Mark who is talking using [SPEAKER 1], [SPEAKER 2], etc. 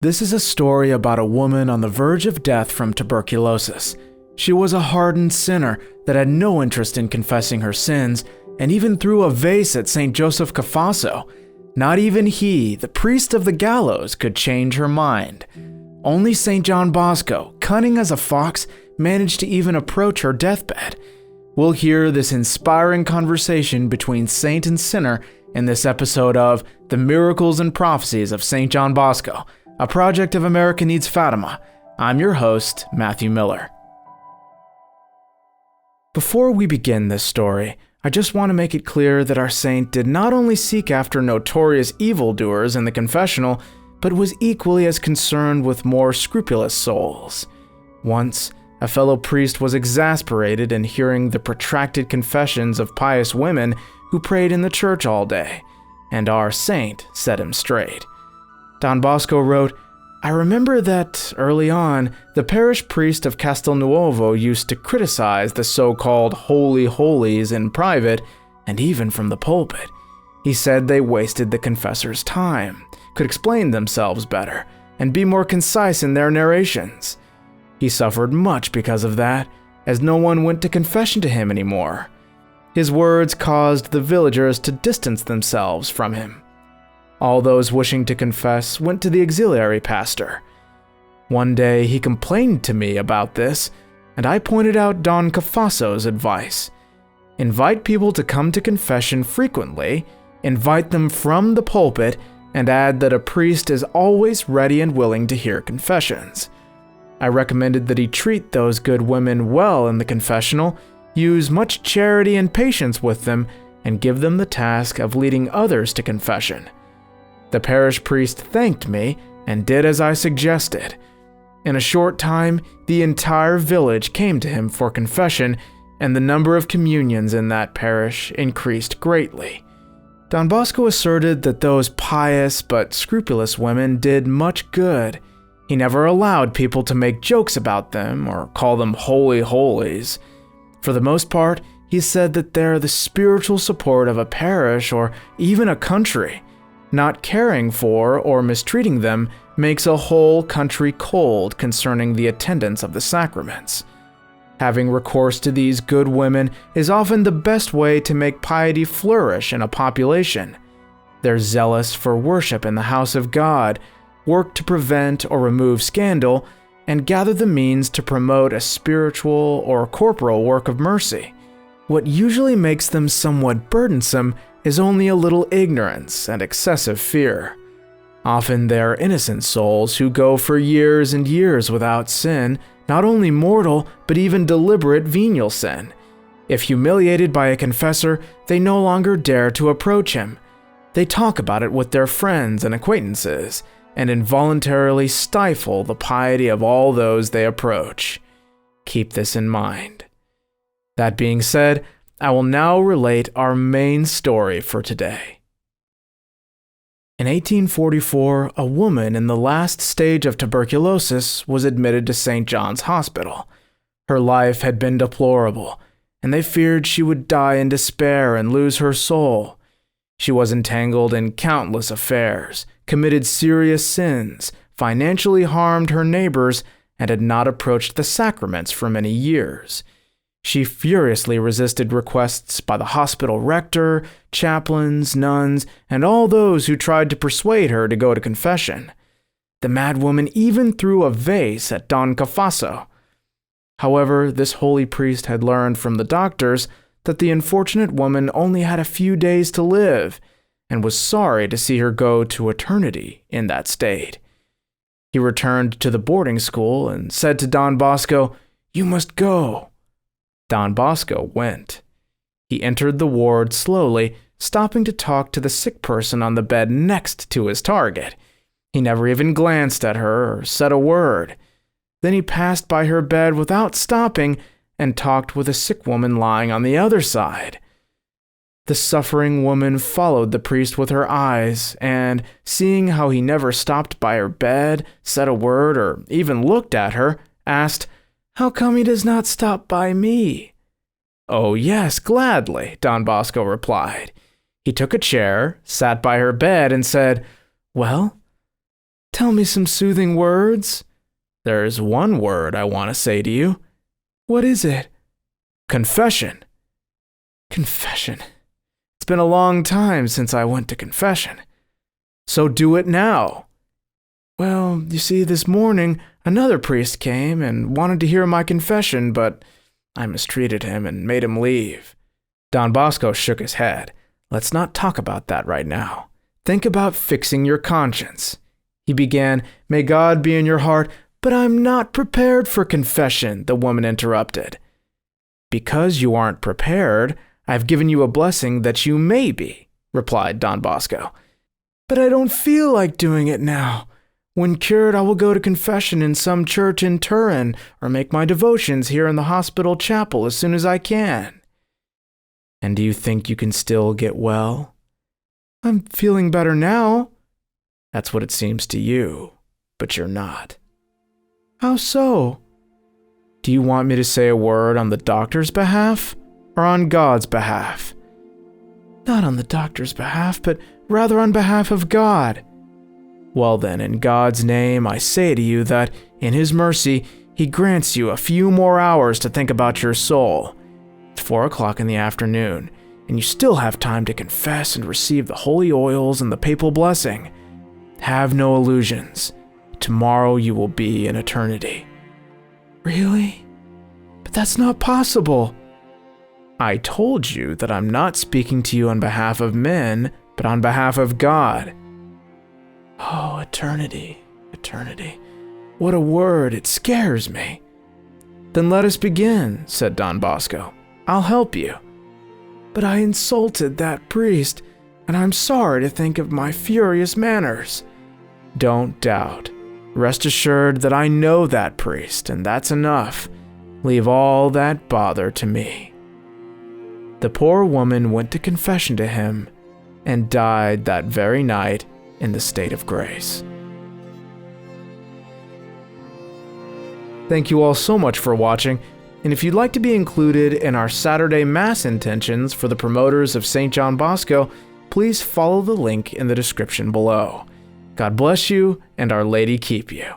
[SPEAKER 1] This is a story about a woman on the verge of death from tuberculosis. She was a hardened sinner that had no interest in confessing her sins, and even threw a vase at St. Joseph Cafasso. Not even he, the priest of the gallows, could change her mind. Only St. John Bosco, cunning as a fox, managed to even approach her deathbed. We'll hear this inspiring conversation between saint and sinner in this episode of The Miracles and Prophecies of St. John Bosco, a project of America Needs Fatima. I'm your host, Matthew Miller. Before we begin this story, I just want to make it clear that our saint did not only seek after notorious evildoers in the confessional, but was equally as concerned with more scrupulous souls. Once, a fellow priest was exasperated in hearing the protracted confessions of pious women who prayed in the church all day, and our saint set him straight. Don Bosco wrote, "I remember that, early on, the parish priest of Castelnuovo used to criticize the so-called holy holies in private and even from the pulpit. He said they wasted the confessor's time, could explain themselves better, and be more concise in their narrations. He suffered much because of that, as no one went to confession to him anymore. His words caused the villagers to distance themselves from him. All those wishing to confess went to the auxiliary pastor. One day he complained to me about this, and I pointed out Don Cafasso's advice. Invite people to come to confession frequently, invite them from the pulpit, and add that a priest is always ready and willing to hear confessions. I recommended that he treat those good women well in the confessional, use much charity and patience with them, and give them the task of leading others to confession. The parish priest thanked me and did as I suggested. In a short time, the entire village came to him for confession, and the number of communions in that parish increased greatly." Don Bosco asserted that those pious but scrupulous women did much good. He never allowed people to make jokes about them or call them holy holies. For the most part, he said that they're the spiritual support of a parish or even a country. Not caring for or mistreating them makes a whole country cold concerning the attendance of the sacraments. Having recourse to these good women is often the best way to make piety flourish in a population. They're zealous for worship in the house of God, work to prevent or remove scandal, and gather the means to promote a spiritual or corporal work of mercy. What usually makes them somewhat burdensome is only a little ignorance and excessive fear. Often they are innocent souls who go for years and years without sin, not only mortal, but even deliberate venial sin. If humiliated by a confessor, they no longer dare to approach him. They talk about it with their friends and acquaintances, and involuntarily stifle the piety of all those they approach. Keep this in mind. That being said, I will now relate our main story for today. In 1844, a woman in the last stage of tuberculosis was admitted to St. John's Hospital. Her life had been deplorable, and they feared she would die in despair and lose her soul. She was entangled in countless affairs, committed serious sins, financially harmed her neighbors, and had not approached the sacraments for many years. She furiously resisted requests by the hospital rector, chaplains, nuns, and all those who tried to persuade her to go to confession. The madwoman even threw a vase at Don Cafasso. However, this holy priest had learned from the doctors that the unfortunate woman only had a few days to live, and was sorry to see her go to eternity in that state. He returned to the boarding school and said to Don Bosco, "You must go." Don Bosco went. He entered the ward slowly, stopping to talk to the sick person on the bed next to his target. He never even glanced at her or said a word. Then he passed by her bed without stopping and talked with a sick woman lying on the other side. The suffering woman followed the priest with her eyes, and, seeing how he never stopped by her bed, said a word, or even looked at her, asked, "How come he does not stop by me?" "Oh yes, gladly," Don Bosco replied. He took a chair, sat by her bed, and said, "Well, Tell me some soothing words. There's one word I want to say to you. What is it? Confession. Confession. It's been a long time since I went to confession. So do it now. Well, you see, this morning, another priest came and wanted to hear my confession, but I mistreated him and made him leave. Don Bosco shook his head. Let's not talk about that right now. Think about fixing your conscience. He began, May God be in your heart, but I'm not prepared for confession, the woman interrupted. Because you aren't prepared, I've given you a blessing that you may be, replied Don Bosco. But I don't feel like doing it now. When cured, I will go to confession in some church in Turin or make my devotions here in the hospital chapel as soon as I can. And do you think you can still get well? I'm feeling better now. That's what it seems to you, but you're not. How so? Do you want me to say a word on the doctor's behalf or on God's behalf? Not on the doctor's behalf, but rather on behalf of God. Well then, in God's name, I say to you that, in His mercy, He grants you a few more hours to think about your soul. It's 4 o'clock in the afternoon, and you still have time to confess and receive the holy oils and the papal blessing. Have no illusions. Tomorrow you will be in eternity. Really? But that's not possible. I told you that I'm not speaking to you on behalf of men, but on behalf of God. Oh, eternity, eternity. What a word, it scares me. Then let us begin, said Don Bosco. I'll help you. But I insulted that priest, and I'm sorry to think of my furious manners. Don't doubt. Rest assured that I know that priest, and that's enough. Leave all that bother to me. The poor woman went to confession to him and died that very night in the state of grace. Thank you all so much for watching, and if you'd like to be included in our Saturday Mass intentions for the promoters of St. John Bosco, please follow the link in the description below. God bless you, and Our Lady keep you.